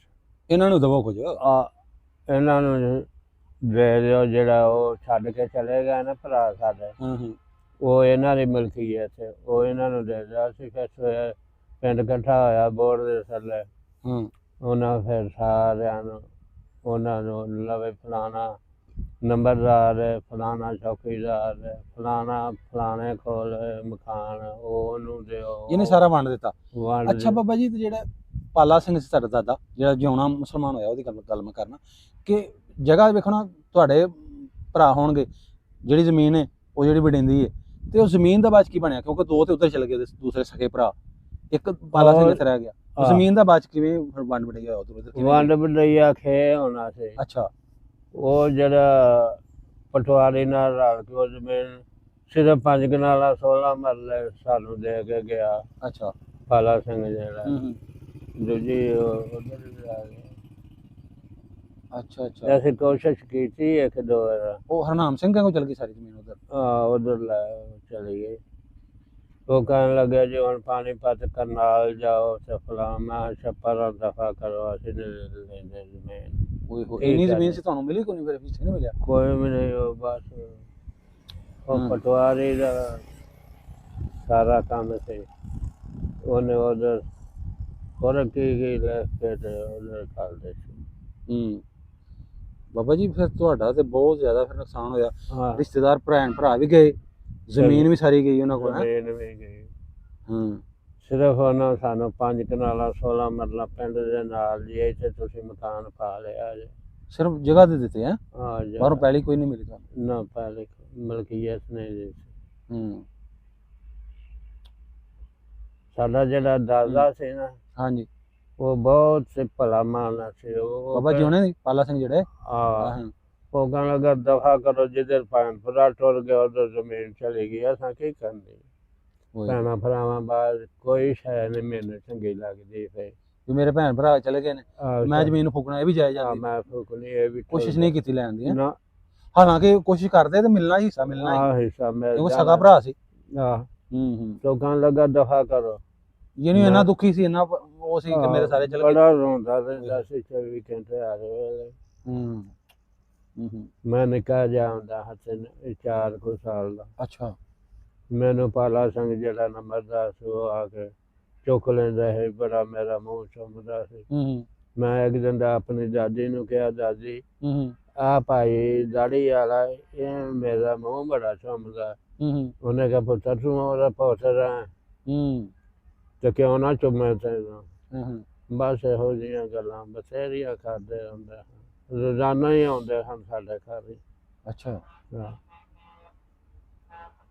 ਇਹਨਾਂ ਨੂੰ ਦਵੋ ਕੁਝ। ਇਹਨਾਂ ਨੂੰ ਦੇ ਦਿਓ, ਜਿਹੜਾ ਉਹ ਛੱਡ ਕੇ ਚਲੇ ਗਏ ਨਾ ਭਰਾ ਸਾਡੇ, ਉਹ ਇਹਨਾਂ ਦੀ ਮਲਕੀਅਤ ਹੈ, ਉਹ ਇਹਨਾਂ ਨੂੰ ਦੇ ਦਿਓ। ਅਸੀਂ ਫਿਰ ਸਵੇਰੇ ਪਿੰਡ ਇਕੱਠਾ ਹੋਇਆ ਬੋਰਡ ਦੇ ਥੱਲੇ, ਉਹਨਾਂ ਫਿਰ ਸਾਰਿਆਂ ਨੂੰ ਉਹਨਾਂ ਨੂੰ ਲਵੇ ਫਲਾਣਾ ਨੰਬਰਦਾਰ ਹੈ, ਫਲਾਣਾ ਚੌਕੀਦਾਰ ਹੈ, ਫਲਾਣੇ ਕੋਲ ਮਕਾਨ ਉਹਨੂੰ ਦਿਓ। ਇਹਨੇ ਸਾਰਾ ਵੰਡ ਦਿੱਤਾ। ਵੰਡ ਅੱਛਾ ਬਾਬਾ ਜੀ, ਤੇ ਜਿਹੜਾ ਪਾਲਾ ਸਿੰਘ ਸੀ ਤੁਹਾਡਾ ਦਾਦਾ, ਜਿਹੜਾ ਜਿਉਣਾ ਮੁਸਲਮਾਨ ਹੋਇਆ, ਉਹਦੀ ਗੱਲ ਮੈਂ ਕਰਨਾ ਕਿ ਜਗ੍ਹਾ ਵੇਖੋ ਨਾ, ਤੁਹਾਡੇ ਭਰਾ ਹੋਣਗੇ, ਜਿਹੜੀ ਜ਼ਮੀਨ ਹੈ ਉਹ ਜਿਹੜੀ ਵਡਿੰਦੀ ਹੈ, ਤੇ ਉਹ ਜ਼ਮੀਨ ਦਾ ਬਾਅਦ 'ਚ ਕੀ ਬਣਿਆ? ਕਿਉਂਕਿ ਦੋ ਤੇ ਉੱਧਰ ਚਲੇ ਗਏ ਦੂਸਰੇ ਸਕੇ ਭਰਾ, ਇੱਕ ਪਾਲਾ ਸਿੰਘ ਇੱਥੇ ਰਹਿ ਗਿਆ। ਜ਼ਮੀਨ ਦਾ ਬਾਅਦ 'ਚ ਕਿਵੇਂ ਵੰਡ ਵੰਡਾਈ ਹੋਇਆ? ਉੱਧਰ ਵੰਡ ਵੰਡਾਈਆ ਖੇ ਹੋਣਾ ਸੀ। ਅੱਛਾ, ਉਹ ਜਿਹੜਾ ਪਟਵਾਰੀ ਨਾਲ ਰਲ ਕੇ ਉਹ ਜ਼ਮੀਨ ਸਿਰਫ 5 ਕਨਾਲਾਂ 16 ਮਰਲੇ ਸਾਨੂੰ ਦੇ ਕੇ ਗਿਆ। ਅੱਛਾ, ਪਾਲਾ ਸਿੰਘ ਜਿਹੜਾ ਦੂਜੀ ਉਧਰ ਜਾ ਗਿਆ। ਅੱਛਾ, ਅਸੀਂ ਕੋਸ਼ਿਸ਼ ਕੀਤੀ ਇੱਕ ਦੋ ਵਾਰ। ਉਹ ਹਰਨਾਮ ਸਿੰਘ ਕੋਲ ਚਲ ਗਈ ਸਾਰੀ ਜ਼ਮੀਨ ਉੱਧਰ? ਉਧਰ ਚਲੀ ਗਈ। ਉਹ ਕਹਿਣ ਲੱਗਿਆ ਜੀ ਹੁਣ ਪਾਣੀਪਤ ਕਰਨਾਲ ਜਾਓ ਤੇ ਫਲਾਂ, ਮੈਂ ਛੱਪਰ ਦਫਾ ਕਰੋ, ਅਸੀਂ ਲੈਂਦੇ ਜ਼ਮੀਨ। ਇੰਨੀ ਜ਼ਮੀਨ ਸੀ ਤੁਹਾਨੂੰ ਮਿਲੀ ਕੋਈ? ਫਿਰ ਪਿੱਛੇ ਨਹੀਂ ਮਿਲਿਆ ਕੋਈ ਵੀ ਨਹੀਂ। ਉਹ ਬਸ ਉਹ ਪਟਵਾਰੀ ਦਾ ਸਾਰਾ ਕੰਮ ਸੀ, ਉਹਨੇ ਉਧਰ ਹੋਰ ਕੀ ਲੈ ਕੇ ਤੇ ਉਧਰ ਕਰਦੇ ਸੀ। ਬਾਬਾ ਜੀ ਫਿਰ ਤੁਹਾਡਾ ਤੇ ਬਹੁਤ ਜ਼ਿਆਦਾ ਫਿਰ ਨੁਕਸਾਨ ਹੋਇਆ। ਰਿਸ਼ਤੇਦਾਰ ਭਰਾ ਵੀ ਗਏ, ਜ਼ਮੀਨ ਵੀ ਸਾਰੀ ਗਈ ਉਹਨਾਂ ਕੋਲ? ਜ਼ਮੀਨ ਵੀ ਗਈ। ਸਿਰਫ ਉਹਨਾਂ ਸਾਨੂੰ 5 ਕਨਾਲਾਂ 16 ਮਰਲਾ ਪਿੰਡ ਦੇ ਨਾਲ ਜੀ, ਇੱਥੇ ਤੁਸੀਂ ਮਕਾਨ ਪਾ ਲਿਆ ਜੇ। ਸਿਰਫ ਜਗ੍ਹਾ ਦੇ ਦਿੱਤੇ? ਹੈ ਬਾਹਰੋਂ ਪਹਿਲੀ ਕੋਈ ਨਹੀਂ ਮਿਲੀ ਤੁਹਾਨੂੰ? ਨਾ ਪਹਿਲੇ ਮਲਕੀਅਤ ਨਹੀਂ ਦਿੱਤੀ। ਸਾਡਾ ਜਿਹੜਾ ਦਾਦਾ ਸੀ ਨਾ, ਹਾਂਜੀ, ਉਹ ਬਹੁਤ ਭਲਾ ਮਾਨਸ ਸੀ। ਉਹ ਬਾਬਾ ਜੀ ਉਹਨੇ ਪਾਲਾ ਸਿੰਘ ਜਿਹੜੇ ਉਹ ਕਹਿਣ ਲੱਗਾ ਦਫਾ ਕਰੋ, ਜਿੱਧਰ ਭੈਣ ਭਰਾ ਟੁਰ ਗਏ ਉਧਰ ਜ਼ਮੀਨ ਚਲੀ ਗਈ, ਅਸਾਂ ਕੀ ਕਰਨੀ? ਭੈਣਾਂ ਭਰਾਵਾਂ ਬਾਅਦ ਕੋਈ ਸ਼ੈ ਨਹੀਂ ਮੈਨੂੰ ਚੰਗੀ ਲੱਗਦੀ। ਫਿਰ ਵੀ ਮੇਰੇ ਭੈਣ ਭਰਾ ਚਲੇ ਗਏ ਨੇ, ਮੈਂ ਜ਼ਮੀਨ ਫੂਕਣਾ ਇਹ ਵੀ ਜਾਇਜ਼ ਆ? ਮੈਂ ਫੂਕਣੀ ਇਹ ਵੀ ਕੋਸ਼ਿਸ਼ ਨਹੀਂ ਕੀਤੀ ਲੈਣ ਦੀ? ਨਾ, ਹਾਲਾਂਕਿ ਕੋਸ਼ਿਸ਼ ਕਰਦੇ ਤੇ ਮਿਲਣਾ ਹਿੱਸਾ ਮਿਲਣਾ ਹਿੱਸਾ ਕਿਉਂਕਿ ਸਗਾ ਭਰਾ ਸੀ। ਤੋਂ ਕਹਿਣ ਲੱਗਾ ਦਫਾ ਕਰੋ। ਜਿਹਨੂੰ ਇੰਨਾ ਦੁਖੀ ਸੀ, ਇੰਨਾ ਉਹ ਸੀ ਕਿ ਮੇਰੇ ਸਾਰੇ ਚਲੇ ਗਏ। ਬੜਾ ਰੋਂਦਾ ਰਹਿੰਦਾ ਸੀ 24 ਘੰਟੇ ਹਰ ਵੇਲੇ। ਮੈਂ ਨਿੱਕਾ ਜਿਹਾ ਹੁੰਦਾ ਹੱਥ 4 ਕੁ ਸਾਲ ਦਾ। ਅੱਛਾ, ਮੈਨੂੰ ਪਾਲਾ ਸਿੰਘ ਜਿਹੜਾ ਨੰਬਰਦਾਰ ਸੀ ਉਹ ਆ ਕੇ ਚੁੱਕ ਲੈਂਦਾ ਸੀ, ਬੜਾ ਮੇਰਾ ਮੂੰਹ ਚੁੰਮਦਾ ਸੀ। ਮੈਂ ਇੱਕ ਦਿਨ ਦਾ ਆਪਣੀ ਦਾਦੀ ਨੂੰ ਕਿਹਾ, ਦਾਦੀ ਆ ਭਾਈ ਦਾੜੀ ਵਾਲਾ ਇਹ ਮੇਰਾ ਮੂੰਹ ਬੜਾ ਚੁੰਮਦਾ। ਉਹਨੇ ਕਿਹਾ ਪੁੱਤਰ ਤੂੰ ਉਹਦਾ ਪੁੱਤਰ ਹੈ ਤੇ ਕਿਉਂ ਨਾ ਚੁੰਮੇ ਤੈਨੂੰ? ਬਸ ਇਹੋ ਜਿਹੀਆਂ ਗੱਲਾਂ ਬਥੇਰੀਆਂ ਕਰਦੇ ਹੁੰਦੇ ਹਨ, ਰੋਜ਼ਾਨਾ ਹੀ ਆਉਂਦੇ ਹਨ ਸਾਡੇ ਘਰ ਹੀ। ਅੱਛਾ,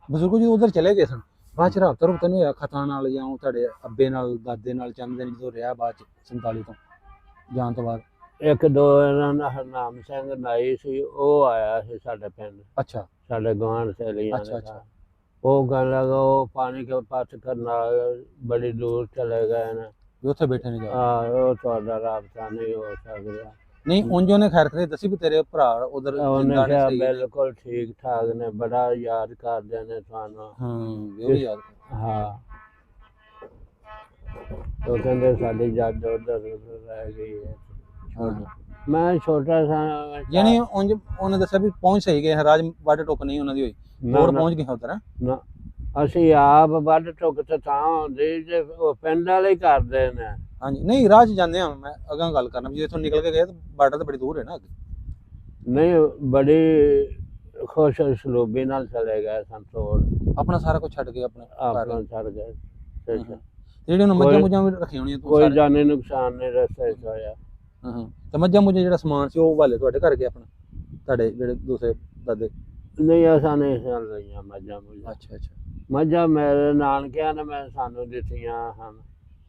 ਬਜ਼ੁਰਗ ਜੀ ਉਧਰ ਚਲੇ ਗਏ ਸਨ, ਬਾਅਦ ਚ ਰਾਬਤਾ ਰੁਬਤਾ ਨਹੀਂ ਹੋਇਆ ਖਤਾਂ ਨਾਲ ਜਾਂ ਤੁਹਾਡੇ ਅੱਬੇ ਨਾਲ ਦਾਦੇ ਨਾਲ ਚੰਦ ਦਿਨ ਜਦੋਂ ਰਿਹਾ ਬਾਅਦ ਚ 47 ਤੋਂ ਜਾਣ ਤੋਂ ਬਾਅਦ? ਇੱਕ ਦੋ ਇਹਨਾਂ ਦਾ ਹਰਨਾਮ ਸਿੰਘ ਨਾਈ ਸੀ, ਉਹ ਆਇਆ ਸੀ ਸਾਡੇ ਪਿੰਡ। ਅੱਛਾ, ਸਾਡੇ ਗੁਆਂਢ ਸਹੇਲੀਆਂ ਅੱਛਾ ਅੱਛਾ। ਉਹ ਕਹਿਣ ਲੱਗਾ ਉਹ ਪਾਣੀ ਕੇ ਪੱਟ ਕਰਨਾਲ ਬੜੀ ਦੂਰ ਚਲੇ ਗਏ ਨੇ, ਉੱਥੇ ਬੈਠੇ ਨੇ ਜਾ। ਉਹ ਤੁਹਾਡਾ ਰਾਬਤਾ ਨਹੀਂ ਹੋ ਸਕਦਾ। ਨਹੀਂ ਉਂਝ ਉਹਨੇ ਖੈਰ ਕਰੇ ਦੱਸੀ ਵੀ ਤੇਰੇ ਭਰਾ ਉਧਰ? ਉਹਨੇ ਕਿਹਾ ਬਿਲਕੁਲ ਠੀਕ ਠਾਕ ਨੇ, ਬੜਾ ਯਾਦ ਕਰਦੇ ਨੇ ਤੁਹਾਨੂੰ। ਇਹ ਵੀ ਯਾਦ। ਉਹ ਕਹਿੰਦੇ ਸਾਡੀ ਜੱਜ ਉਧਰ ਰਹਿ ਗਈ ਹੈ। ਮੈਂ ਛੋਟਾ ਸਾਂ, ਯਾਨੀ ਉਂਝ ਉਹਨੇ ਦੱਸਿਆ ਵੀ ਪਹੁੰਚ ਸਹੀ ਗਏ, ਰਾਜ ਵੱਢ ਟੁੱਕ ਨਹੀਂ ਉਹਨਾਂ ਦੀ ਹੋਈ, ਹੋਰ ਪਹੁੰਚ ਗਏ ਉਧਰ? ਨਾ, ਅਸੀਂ ਆਪ ਵੱਢ ਟੁੱਕ ਤੇ ਤਾਂ ਹੁੰਦੀ ਜੇ ਉਹ ਪਿੰਡ ਵਾਲੇ ਹੀ ਕਰਦੇ ਨੇ। ਹਾਂਜੀ, ਨਹੀਂ ਰਾਹ 'ਚ ਜਾਂਦੇ ਹਾਂ, ਮੈਂ ਅਗਾਂਹ ਗੱਲ ਕਰਨਾ ਵੀ ਇੱਥੋਂ ਨਿਕਲ ਕੇ ਗਏ ਤਾਂ ਬਾਰਡਰ ਤਾਂ ਬੜੀ ਦੂਰ ਹੈ ਨਾ ਅੱਗੇ। ਨਹੀਂ, ਬੜੀ ਖੁਸ਼ ਸਲੂਬੀ ਨਾਲ ਚਲੇ ਗਏ ਸੰਤੋੜ, ਆਪਣਾ ਸਾਰਾ ਕੁਝ ਛੱਡ ਕੇ ਆਪਣਾ ਛੱਡ ਗਏ। ਜਿਹੜੇ ਉਹਨੇ ਮੱਝਾਂ ਮੁੱਝਾਂ ਵੀ ਰੱਖੀਆਂ ਹੋਣੀਆਂ? ਕੋਈ ਜਾਨੀ ਨੁਕਸਾਨ ਨਹੀਂ ਰਸਤੇ 'ਚ ਹੋਇਆ। ਤੇ ਮੱਝਾਂ ਮੁੱਝਾਂ ਜਿਹੜਾ ਸਮਾਨ ਸੀ ਉਹ ਵਾਲੇ ਤੁਹਾਡੇ ਘਰ ਗਏ ਆਪਣਾ, ਤੁਹਾਡੇ ਜਿਹੜੇ ਦੂਸਰੇ ਦਾਦੇ? ਨਹੀਂ, ਅਸਾਂ ਨਹੀਂ ਚੱਲ ਰਹੀਆਂ ਮੱਝਾਂ ਮੁੱਝਾਂ। ਅੱਛਾ ਅੱਛਾ। ਮੱਝਾਂ ਮੇਰੇ ਨਾਨਕਿਆਂ ਨੇ ਮੈਂ ਸਾਨੂੰ ਦਿੱਤੀਆਂ ਹਨ।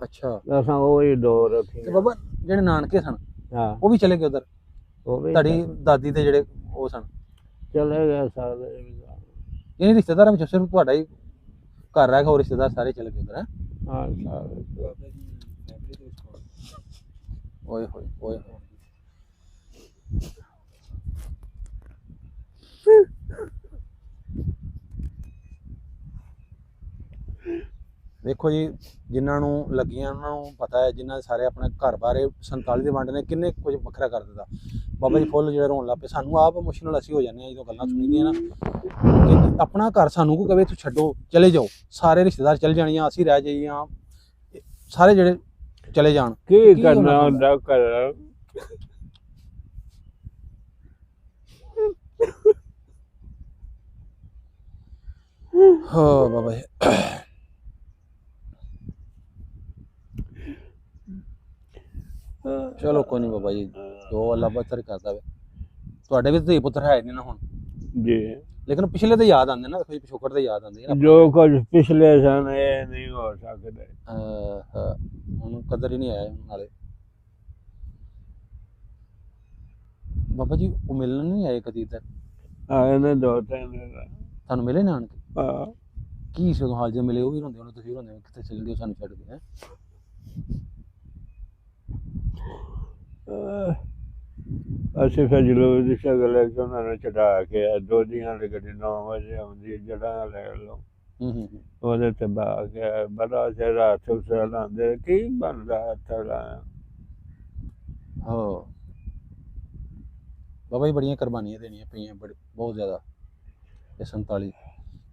ਅੱਛਾ, ਅਸਾਂ ਉਹ ਹੀ 2 ਰੱਖੀਆਂ। ਤੇ ਬਾਬਾ ਜਿਹੜੇ ਨਾਨਕੇ ਸਨ ਉਹ ਵੀ ਚਲੇ ਗਏ ਉਧਰ? ਉਹ ਵੀ ਤੁਹਾਡੀ ਦਾਦੀ ਦੇ ਜਿਹੜੇ ਉਹ ਸਨ ਚਲੇ ਗਏ ਸਾਰੇ। ਇਹ ਰਿਸ਼ਤੇਦਾਰਾਂ ਵਿੱਚ ਸਿਰਫ ਤੁਹਾਡਾ ਹੀ ਘਰ ਰਹਿ ਗਿਆ, ਹੋਰ ਰਿਸ਼ਤੇਦਾਰ ਸਾਰੇ ਚਲੇ ਗਏ ਉਧਰ? ਹਾਂ ਸਾਰੇ। ਓਏ ਹੋਏ ਓਏ ਹੋਏ। ਦੇਖੋ ਜੀ, ਜਿਨ੍ਹਾਂ ਨੂੰ ਲੱਗੀਆਂ ਉਹਨਾਂ ਨੂੰ ਪਤਾ ਹੈ, ਜਿਨ੍ਹਾਂ ਦੇ ਸਾਰੇ ਆਪਣੇ ਘਰ ਬਾਰੇ 47 ਦੇ ਵੰਡ ਨੇ ਕਿੰਨੇ ਕੁਝ ਵੱਖਰਾ ਕਰ ਦਿੱਤਾ। ਬਾਬਾ ਜੀ ਫੁੱਲ ਜਿਹੜੇ ਰੋਣ ਲੱਗ ਪਏ, ਸਾਨੂੰ ਆਪ ਇਮੋਸ਼ਨਲ ਅਸੀਂ ਹੋ ਜਾਂਦੇ ਹਾਂ ਜਦੋਂ ਗੱਲਾਂ ਸੁਣੀਦੀਆਂ ਨਾ, ਕਿ ਆਪਣਾ ਘਰ ਸਾਨੂੰ ਕੋਈ ਕਵੇ ਤੂੰ ਛੱਡੋ ਚਲੇ ਜਾਓ, ਸਾਰੇ ਰਿਸ਼ਤੇਦਾਰ ਚਲੇ ਜਾਣੀਆਂ, ਅਸੀਂ ਰਹਿ ਜਾਈਆਂ, ਸਾਰੇ ਜਿਹੜੇ ਚਲੇ ਜਾਣ, ਕੀ ਕਰਨਾ ਹੁੰਦਾ ਘਰ। ਹਾਂ ਬਾਬਾ ਜੀ। ਚਲੋ ਕੋਈ ਨਹੀਂ ਬਾਬਾ ਜੀ, ਜੋ ਅੱਲਾ ਬਹਤਰ ਕਰਦਾ ਵੇ। ਤੁਹਾਡੇ ਵੀ ਧੀ ਪੁੱਤਰ ਹੈ ਨਹੀਂ ਨਾ ਹੁਣ, ਜੀ ਲੇਕਿਨ ਪਿਛਲੇ ਤੇ ਯਾਦ ਆਉਂਦੇ ਨਾ, ਕੋਈ ਪਿਛੋਕੜ ਤੇ ਯਾਦ ਆਉਂਦੇ ਨਾ। ਜੋ ਕੁਝ ਪਿਛਲੇ ਸਨ ਇਹ ਨਹੀਂ ਹੋ ਸਕਦੇ। ਹੁਣ ਕਦਰ ਹੀ ਨਹੀਂ ਆਇਆ ਨਾਲੇ। ਬਾਬਾ ਜੀ ਉਹ ਮਿਲਣ ਨਹੀਂ ਆਏ ਕਦੀ ਇੱਧਰ? ਆਏ ਨੇ 2-3 ਦਿਨ। ਤੁਹਾਨੂੰ ਮਿਲੇ ਨਾਨਕੇ? ਹਾਂ। ਕੀ ਸੀ ਉਦੋਂ ਹਾਲ ਜੇ ਮਿਲੇ? ਉਹ ਵੀ ਰੋਂਦੇ ਹੋਣੇ, ਤੁਸੀਂ ਵੀ ਰੋਂਦੇ ਹੋ, ਕਿੱਥੇ ਚਲੇ ਗਏ ਸਾਨੂੰ ਛੱਡ ਕੇ ਹੈ? ਅਸੀਂ ਫਿਰ ਜਲੂਸ ਦੀ ਸ਼ਕਲ ਵਿੱਚ ਉਹਨਾਂ ਨੂੰ ਚੜਾ ਕੇ ਦੋਧੀਆਂ ਦੀ ਗੱਡੀ 9 ਵਜੇ ਆਉਂਦੀ, ਜੜਾ ਲੈ ਲਓ ਉਹਦੇ ਤੇ ਬਾ ਕੇ ਬੜਾ ਚਿਰ ਰਾਤ ਲਾਉਂਦੇ, ਕੀ ਬਣਦਾ ਥੋੜਾ। ਹਾਂ ਬਾਬਾ ਜੀ, ਬੜੀਆਂ ਕੁਰਬਾਨੀਆਂ ਦੇਣੀਆਂ ਪਈਆਂ, ਬਹੁਤ ਜ਼ਿਆਦਾ ਇਹ 47।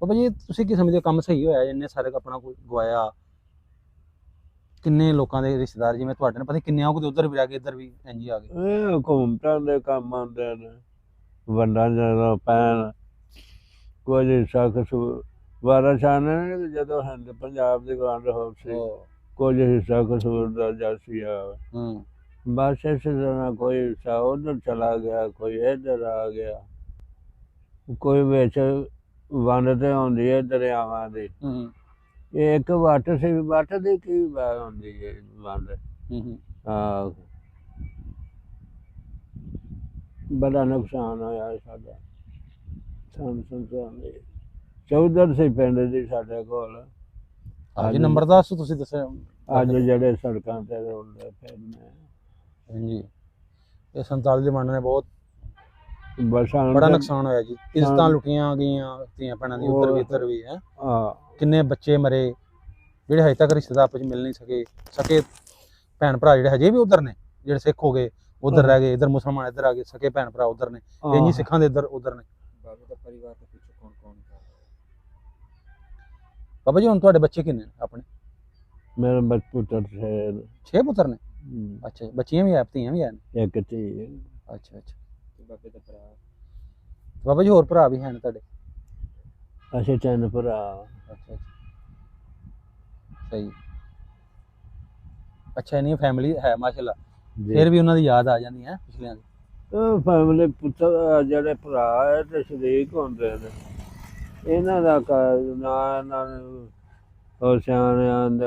ਬਾਬਾ ਜੀ ਤੁਸੀਂ ਕੀ ਸਮਝਦੇ ਹੋ, ਕੰਮ ਸਹੀ ਹੋਇਆ? ਇੰਨੇ ਸਾਰੇ ਆਪਣਾ ਕੋਈ ਗਵਾਇਆ, ਕਿੰਨੇ ਲੋਕਾਂ ਦੇ ਰਿਸ਼ਤੇਦਾਰ ਜਿਵੇਂ ਤੁਹਾਡੇ ਨੇ ਪਤਾ ਕਿੰਨੇ ਉਹ ਉਧਰ ਵੀ ਰਹਿ ਗਏ, ਇੱਧਰ ਵੀ ਇੰਝ ਆ ਗਏ। ਇਹ ਹਕੂਮਤਾਂ ਦੇ ਕੰਮ ਆਉਂਦੇ ਨੇ, ਵੰਡਾਂ ਜਦੋਂ ਪੈਣ ਕੁਝ ਹਿੱਸਾ ਕਸੂਰ ਵਾਰਸਾਂ ਨੇ, ਜਦੋਂ ਹਿੰਦ ਪੰਜਾਬ ਦੀ ਵੰਡ ਹੋ ਸੀ ਕੁਝ ਹਿੱਸਾ ਕਸੂਰ ਦਾ ਜਾਸੀ ਆ, ਬਸ ਇਸ ਤਰ੍ਹਾਂ ਕੋਈ ਹਿੱਸਾ ਉਧਰ ਚਲਾ ਗਿਆ, ਕੋਈ ਇੱਧਰ ਆ ਗਿਆ, ਕੋਈ ਵਿੱਚ ਵੰਡ ਤੇ ਆਉਂਦੀ ਹੈ ਦਰਿਆਵਾਂ ਦੀ। ਇਹ ਇੱਕ ਵੱਟ ਸੀ, ਵੱਟ ਦੀ ਕੀ ਹੁੰਦੀ ਹੈ ਵੰਡ। ਹਾਂ ਬੜਾ ਨੁਕਸਾਨ ਹੋਇਆ ਸਾਡਾ। ਚੌਧਰ ਸੀ ਪਿੰਡ ਦੀ ਸਾਡੇ ਕੋਲ। ਅੱਜ ਨੰਬਰ ਦੱਸ ਤੁਸੀਂ ਦੱਸਿਆ ਅੱਜ ਜਿਹੜੇ ਸੜਕਾਂ ਤੇ ਰੋਲਦੇ ਫਿਰਦੇ। ਹਾਂਜੀ, ਇਹ 47 ਦੇ ਵੰਡ ਨੇ ਬਹੁਤ ਬਸਾਂ ਬੜਾ ਨੁਕਸਾਨ ਹੋਇਆ ਜੀ। ਇੱਜ਼ਤਾਂ ਲੁੱਟੀਆਂ ਗਈਆਂ ਧੀਆਂ ਭੈਣਾਂ ਦੀ, ਉੱਧਰ ਵੀ ਇੱਧਰ ਵੀ ਹੈ। ਕਿੰਨੇ ਬੱਚੇ ਮਰੇ ਜਿਹੜੇ ਹਜੇ ਤੱਕ ਰਿਸ਼ਤੇਦਾਰ ਆਪਸ ਮਿਲ ਨਹੀਂ ਸਕੇ ਭੈਣ ਭਰਾ ਜਿਹੜੇ ਹਜੇ ਵੀ ਉੱਧਰ ਨੇ, ਜਿਹੜੇ ਸਿੱਖ ਹੋ ਗਏ ਉੱਧਰ ਰਹਿ ਗਏ, ਇੱਧਰ ਮੁਸਲਮਾਨ ਇੱਧਰ ਆ ਗਏ, ਸਕੇ ਭੈਣ ਭਰਾ ਉੱਧਰ ਨੇ, ਇੰਨੀ ਸਿੱਖਾਂ ਦੇ ਇੱਧਰ ਉੱਧਰ ਨੇ। ਬਾਬਾ ਜੀ ਹੁਣ ਤੁਹਾਡੇ ਬੱਚੇ ਕਿੰਨੇ ਨੇ ਆਪਣੇ? ਮੇਰੇ ਪੁੱਤਰ 6 ਪੁੱਤਰ ਨੇ। ਅੱਛਾ, ਬੱਚੀਆਂ ਵੀ ਆ, ਧੀਆਂ ਵੀ ਆ? ਇੱਕ ਧੀ। ਅੱਛਾ ਅੱਛਾ। ਬਾਬਾ ਜੀ ਹੋਰ ਭਰਾ ਵੀ ਹਨ ਤੁਹਾਡੇ? ਅਸੀਂ 3 ਭਰਾ। ਅੱਛਾ ਅੱਛਾ, ਸਹੀ। ਅੱਛਾ, ਇੰਨੀ ਫੈਮਿਲੀ ਹੈ ਮਾਸ਼ਾਅੱਲਾ, ਫਿਰ ਵੀ ਉਹਨਾਂ ਦੀ ਯਾਦ ਆ ਜਾਂਦੀ ਹੈ ਪਿਛਲਿਆਂ ਦੀ। ਫੈਮਿਲੀ ਪੁੱਤਰ ਜਿਹੜੇ ਭਰਾ ਹੈ ਤੇ ਸ਼ਰੀਕ ਹੁੰਦੇ ਨੇ, ਇਹਨਾਂ ਦਾ ਨਾ ਇਹਨਾਂ ਨੂੰ ਸਿਆਣੇ ਆਂਦੇ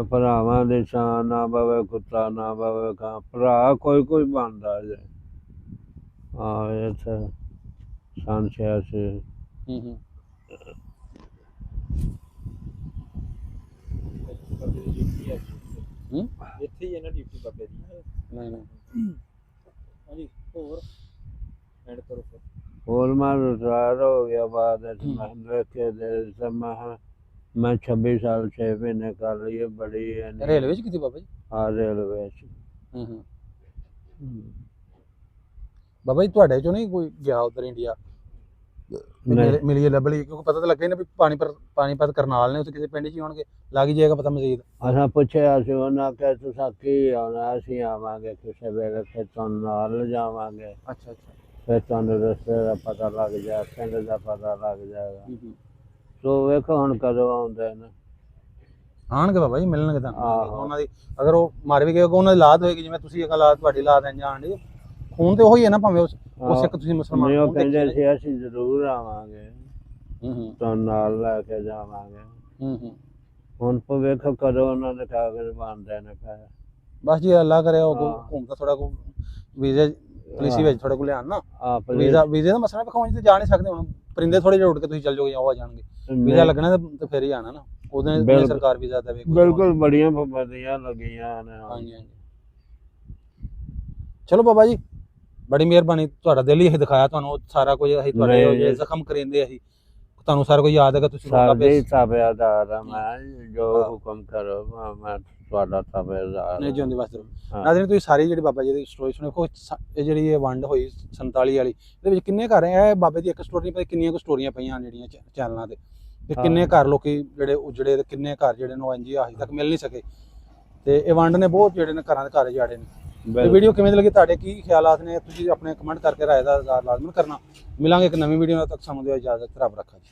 ਭਰਾਵਾਂ ਦੀ ਸ਼ਾਨ ਨਾ ਬਵੇ ਕੁੱਤਾ ਨਾ ਬਵੇ ਕਾਂ, ਭਰਾ ਕੋਈ ਕੋਈ ਬਣਦਾ ਜੇ। ਹਾਂ ਇੱਥੇ ਸਨ 86। ਇੱਥੇ ਹੀ ਹੈ ਨਾ ਡਿਊਟੀ ਬਾਬੇ ਦੀ। ਨਹੀਂ ਨਹੀਂ ਹਾਂਜੀ, ਹੋਰ ਐਡ ਕਰੋ ਫਿਰ। ਹੋਰ ਮੈਂ ਰਿਟਾਇਰ ਹੋ ਗਿਆ ਬਾਅਦ ਵਿੱਚ। ਮੈਂ 26 ਸਾਲ 6 ਮਹੀਨੇ ਕਰ ਲਈ, ਬੜੀ ਰੇਲਵੇ ਚ ਕੀਤੀ ਬਾਬਾ ਜੀ? ਹਾਂ ਰੇਲਵੇ ਚ। ਬਾਬਾ ਜੀ ਤੁਹਾਡੇ ਚੋਂ ਨਹੀਂ ਕੋਈ ਗਿਆ ਉੱਧਰ ਇੰਡੀਆ ਮਿਲੀਏ ਲੱਭਲੀ? ਕਿਉਂਕਿ ਪਤਾ ਤਾਂ ਲੱਗੇ ਨਾ ਵੀ ਪਾਣੀਪਤ ਕਰਨਾਲ ਨੇ, ਉੱਥੇ ਕਿਸੇ ਪਿੰਡ 'ਚ ਹੀ ਹੋਣਗੇ, ਲੱਗ ਹੀ ਜਾਏਗਾ ਪਤਾ ਮਜ਼ੀਦ। ਅਸਾਂ ਪੁੱਛਿਆ ਸੀ ਉਹਨਾਂ ਕਿ ਤੁਸੀਂ ਕੀ ਆਉਣਾ, ਅਸੀਂ ਆਵਾਂਗੇ ਕਿਸੇ ਵੇਲੇ, ਫਿਰ ਤੁਹਾਨੂੰ ਨਾਲ ਲਿਜਾਵਾਂਗੇ। ਅੱਛਾ ਅੱਛਾ। ਫਿਰ ਤੁਹਾਨੂੰ ਰਸਤੇ ਦਾ ਪਤਾ ਲੱਗ ਜਾਏ, ਪਿੰਡ ਦਾ ਪਤਾ ਲੱਗ ਜਾਏਗਾ। ਸੋ ਵੇਖੋ ਹੁਣ ਕਦੋਂ ਆਉਂਦੇ ਨੇ। ਆਉਣਗੇ ਬਾਬਾ ਜੀ, ਮਿਲਣਗੇ ਤੁਹਾਨੂੰ ਉਹਨਾਂ ਦੀ। ਅਗਰ ਉਹ ਮਰ ਵੀ ਗਏ, ਉਹਨਾਂ ਦੀ ਲਾਦ ਹੋਏਗੀ, ਜਿਵੇਂ ਤੁਸੀਂ ਇੱਕ ਲਾਦ ਤੁਹਾਡੀ ਲਾਦ ਇੰਝ ਆਣ ਦੀ, ਖੂਨ ਤੇ ਉਹੀ ਹੈ ਨਾ, ਭਾਵੇਂ ਉਸ ਇੱਕ ਤੁਸੀਂ ਮੁਸਲਮਾਨ। ਉਹ ਕਹਿੰਦੇ ਸੀ ਅਸੀਂ ਜ਼ਰੂਰ ਆਵਾਂਗੇ, ਤੁਹਾਨੂੰ ਨਾਲ ਲੈ ਕੇ ਜਾਵਾਂਗੇ। ਹੁਣ ਵੇਖੋ ਕਦੋਂ ਉਹਨਾਂ ਦੇ ਕਾਗਜ਼ ਬਣਦੇ ਨੇ। ਬਸ ਜੀ ਅੱਲਾ ਕਰੇ ਉਹ ਘੁੰਮਦਾ ਥੋੜਾ ਕੋ ਵੀਜ਼ੇ ਪੁਲਿਸੀ ਵਿੱਚ ਥੋੜੇ ਕੋ ਲਿਆਣ ਨਾ, ਵੀਜ਼ੇ ਦਾ ਮਸਲਾ ਵਿਖਾਉਣ ਤੇ ਜਾ ਨਹੀਂ ਸਕਦੇ ਹੁਣ। ਪਰਿੰਦੇ ਥੋੜੇ ਜਿਹੇ ਉੱਡ ਕੇ ਤੁਸੀਂ ਚੱਲ ਜਾਓਗੇ, ਉਹ ਆ ਜਾਣਗੇ। ਵੀਜ਼ਾ ਲੱਗਣਾ ਤੇ ਫਿਰ ਹੀ ਆਣਾ ਨਾ। ਉਹਦੇ ਨਾਲ ਬਿਲਕੁਲ। ਸਰਕਾਰ ਵੀ ਜ਼ਿਆਦਾ ਵੇ ਬਿਲਕੁਲ ਬੜੀਆਂ ਪਾਬੰਦੀਆਂ ਲੱਗੀਆਂ ਨੇ ਹਾਂਜੀ ਹਾਂਜੀ ਚਲੋ ਬਾਬਾ ਜੀ ਬੜੀ ਮਿਹਰਬਾਨੀ ਤੁਹਾਡਾ ਦਿਲ ਹੀ ਅਸੀਂ ਦਿਖਾਇਆ ਤੁਹਾਨੂੰ ਸਾਰਾ ਕੁਝ ਅਸੀਂ ਤੁਹਾਡੇ ਨਹੀਂ ਉਹ ਜੇ ਜੀ। ਜ਼ਖਮ ਕਰਿੰਦੇ ਅਸੀਂ ਤੁਹਾਨੂੰ ਸਾਰਾ ਕੁਝ ਯਾਦ ਹੈਗਾ ਤੁਸੀਂ ਰੋਲਾ ਸਾਡੇ ਪੇਸ਼ ਤਾਬੇਦਾਰ ਆ ਮੈਂ ਜੋ ਹਾਂ। ਹੁਕਮ ਕਰੋ ਮੈਂ ਤੁਹਾਡਾ ਤਾਬੇਦਾਰ ਨਹੀਂ ਜਿਉਂਦੇ ਵਾਸਤੇ ਹਾਂ। ਨਾਜ਼ਰੀਨ ਤੁਸੀਂ ਸਾਰੀ ਜਿਹੜੀ ਬਾਬਾ ਜੀ ਦੀ ਸਟੋਰੀ ਸੁਣੀ ਕੋ ਇਹ ਜਿਹੜੀ ਇਹ ਵੰਡ ਹੋਈ 47 ਵਾਲੀ ਇਹਦੇ ਵਿੱਚ ਕਿੰਨੇ ਘਰ ਹੈ ਇਹ ਬਾਬੇ ਦੀ ਇੱਕ ਸਟੋਰੀ ਨਹੀਂ ਪਤਾ ਕਿੰਨੀਆਂ ਕੁ ਸਟੋਰੀਆਂ ਪਈਆਂ ਜਿਹੜੀਆਂ ਚੈਨਲਾਂ ਤੇ ਤੇ ਹਾਂ। ਕਿੰਨੇ ਘਰ ਲੋਕੀ ਜਿਹੜੇ ਉਜੜੇ ਤੇ ਕਿੰਨੇ ਘਰ ਜਿਹੜੇ ਨੂੰ ਇੰਜੀ ਅਜੇ ਤੱਕ ਮਿਲ ਨਹੀਂ ਸਕੇ ਤੇ ਇਹ ਵੰਡ ਨੇ ਬਹੁਤ ਜਿਹੜੇ ਨੇ ਘਰਾਂ ਦੇ ਘਰ ਜਾੜੇ ਨੇ ਤੇ ਬਿਲਕੁਲ। ਵੀਡੀਓ ਕਿਵੇਂ ਦੀ ਲੱਗੀ ਤੁਹਾਡੇ ਕੀ ਖਿਆਲਾਤ ਨੇ ਤੁਸੀਂ ਆਪਣੇ ਕਮੈਂਟ ਕਰਕੇ ਰਾਏ ਦਾ ਇਜ਼ਹਾਰ ਲਾਜ਼ਮੀ ਕਰਨਾ ਮਿਲਾਂਗੇ ਇੱਕ ਨਵੀਂ ਵੀਡੀਓ ਨਾਲ ਤੱਕ ਸਾਨੂੰ ਦਿਓ ਇਜਾਜ਼ਤ ਰੱਬ ਰੱਖਾ ਜੀ।